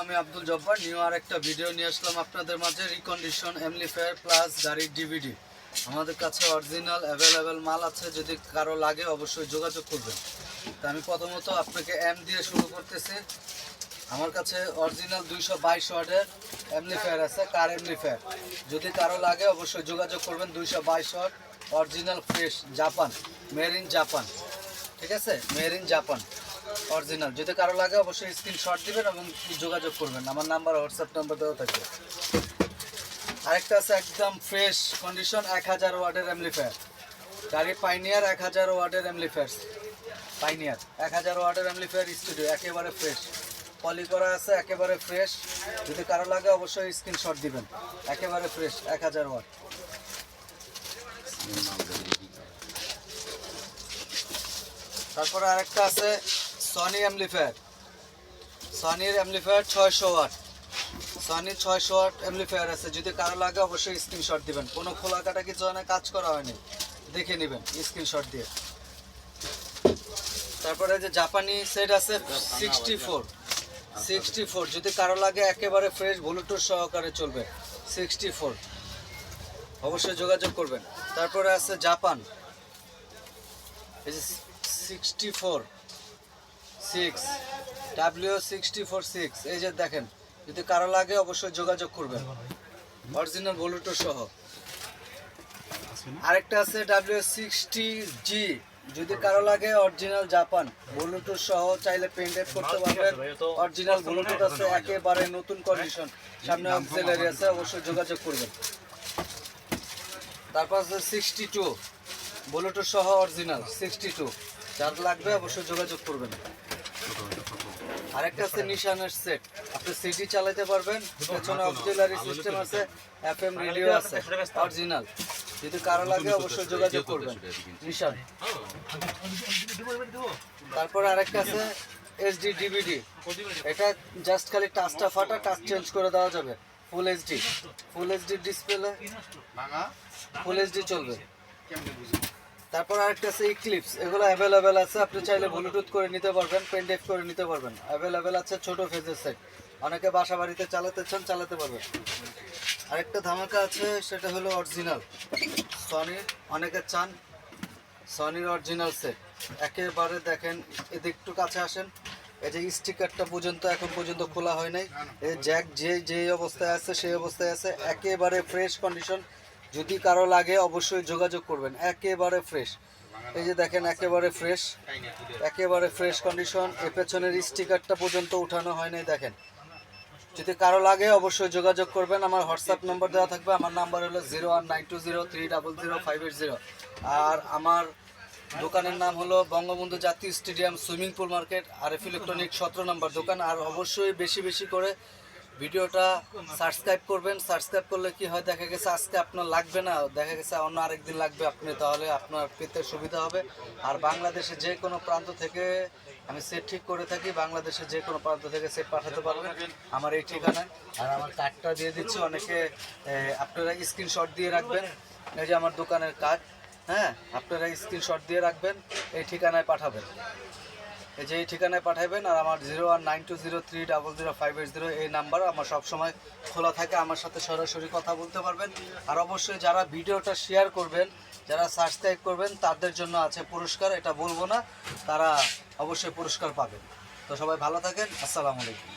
আমি আব্দুল জব্বার নিউ আর একটা ভিডিও নিয়ে আসলাম আপনাদের মাঝে। রিকন্ডিশন অ্যামপ্লিফায়ার প্লাস গাড়ির ডিভিডি আমাদের কাছে অরিজিনাল অ্যাভেলেবেল মাল আছে, যদি কারো লাগে অবশ্যই যোগাযোগ করবেন। তা আমি প্রথমত আপনাকে এম দিয়ে শুরু করতেছি। আমার কাছে অরিজিনাল 222 ওয়াটের অ্যামপ্লিফায়ার আছে, কার অ্যামপ্লিফায়ার। যদি কারো লাগে অবশ্যই যোগাযোগ করবেন। 222 watt original fresh Japan, made in Japan, ঠিক আছে, মেড ইন জাপান অরিজিনাল। যদি কারো লাগে অবশ্যই স্ক্রিনশট দিবেন এবং যোগাযোগ করবেন। আমার নাম্বার হোয়াটসঅ্যাপ নাম্বার দেওয়া থাকবে। আরেকটা আছে একদম ফ্রেশ কন্ডিশন 1000 ওয়াটের অ্যামপ্লিফায়ার, গাড়ি পাইনিয়ার 1000 ওয়াটের অ্যামপ্লিফায়ার, পাইনিয়ার 1000 ওয়াটের অ্যামপ্লিফায়ার স্টুডিও, একেবারে ফ্রেশ, পলি করা আছে, একেবারে ফ্রেশ। যদি কারো লাগে অবশ্যই স্ক্রিনশট দিবেন। একেবারে ফ্রেশ 1000 ওয়াট। তারপরে আরেকটা আছে সনি অ্যামপ্লিফায়ার, সনির অ্যামপ্লিফায়ার 600 ওয়াট, সনির 600 ওয়াট অ্যামপ্লিফায়ার আছে। যদি কারো লাগে অবশ্যই স্ক্রিনশট দিবেন। কোনো খোলা কাটা কিছু হয় না, কাজ করা হয়নি, দেখে নেবেন স্ক্রিনশট দিয়ে। তারপরে যে জাপানি সেট আছে 64, যদি কারো লাগে একেবারে ফ্রেশ ব্লুটুথ সহকারে চলবে 64, অবশ্যই যোগাযোগ করবেন। তারপরে আছে জাপান, এই যে 64 W646, এই যে দেখেন, যদি কারো লাগে অবশ্যই যোগাযোগ করবেন, অরিজিনাল ব্লুটুথ সহ। আরেকটা আছে W60G, যদি কারো লাগে অরিজিনাল জাপান ব্লুটুথ সহ, চাইলে পেন ড্রাইভ করতে পারবেন। অরিজিনাল ব্লুটুথ আছে, একেবারে নতুন কন্ডিশন, সামনে অক্সিলারি আছে, অবশ্যই যোগাযোগ করবেন। তারপর আছে 62 ব্লুটুথ সহ অরিজিনাল 62, যার লাগবে অবশ্যই যোগাযোগ করবেন। আরেকটা আছে নিশানের সেট, আপনি সিডি চালাতে পারবেন, পেছনে অক্সিলারি সিস্টেম আছে, এফএম রেডিও আছে, অরিজিনাল। যদি কারো লাগে অবশ্যই যোগাযোগ করবেন, নিশান। তারপরে আরেকটা আছে এইচডি ডিভিডি, এটা জাস্ট খালি টাচটা ফাটা, টাচ চেঞ্জ করে দেওয়া যাবে। Full HD display, full HD চলবে। তারপর আরেকটা আছে ইক্লিপস, এগুলো অ্যাভেলেবেল আছে, আপনি চাইলে ব্লুটুথ করে নিতে পারবেন, পেন ড্রাইভ করে নিতে পারবেন, অ্যাভেলেবেল আছে। ছোট ফেজের সেট, অনেকে বাসা বাড়িতে চালাতে চান, চালাতে পারবেন। আরেকটা ধামাকা আছে, সেটা হলো অরিজিনাল সনির, অনেকে চান সনির অরিজিনাল সেট, একেবারে দেখেন, এদিকে একটু কাছে আসেন, এই যে স্টিকারটা পর্যন্ত এখন পর্যন্ত খোলা হয় নাই, এই জ্যাক যে অবস্থায় আছে সেই অবস্থায় আছে, একেবারে ফ্রেশ কন্ডিশন। যদি কারো লাগে অবশ্যই যোগাযোগ করবেন, একেবারে ফ্রেশ। এই যে দেখেন, একেবারে ফ্রেশ, একেবারে ফ্রেশ কন্ডিশন। এ পেছনের স্টিকারটা পর্যন্ত উঠানো হয় নাই, দেখেন। যদি কারো লাগে অবশ্যই যোগাযোগ করবেন। আমার হোয়াটসঅ্যাপ নম্বর দেওয়া থাকবে। আমার নাম্বার হলো 01920300580। আর আমার দোকানের নাম হলো বঙ্গবন্ধু জাতীয় stadium swimming pool market, RF electronic 17 নম্বর দোকান। আর অবশ্যই বেশি বেশি করে ভিডিওটা সাবস্ক্রাইব করবেন। সাবস্ক্রাইব করলে কি হয়, দেখা গেছে আজকে আপনার লাগবে না, দেখা গেছে অন্য আরেকদিন লাগবে আপনি, তাহলে আপনার পেতে সুবিধা হবে। আর বাংলাদেশে যে কোনো প্রান্ত থেকে আমি সেট ঠিক করে থাকি, বাংলাদেশে যে কোনো প্রান্ত থেকে সেট পাঠাতে পারবেন আমার এই ঠিকানায়। আর আমার কার্ডটা দিয়ে দিচ্ছি, অনেকে আপনারা স্ক্রিনশট দিয়ে রাখবেন, এই যে আমার দোকানের কার্ড, হ্যাঁ, আপনারা স্ক্রিনশট দিয়ে রাখবেন, এই ঠিকানায় পাঠাবেন, এই যে এই ঠিকানায় পাঠাবেন। আর আমার 01920300580 এই নাম্বার আমার সবসময় খোলা থাকে, আমার সাথে সরাসরি কথা বলতে পারবেন। আর অবশ্যই যারা ভিডিওটা শেয়ার করবেন, যারা সাবস্ক্রাইব করবেন, তাদের জন্য আছে পুরস্কার, এটা বলবো না, তারা অবশ্যই পুরস্কার পাবেন। তো সবাই ভালো থাকেন, আসসালামু আলাইকুম।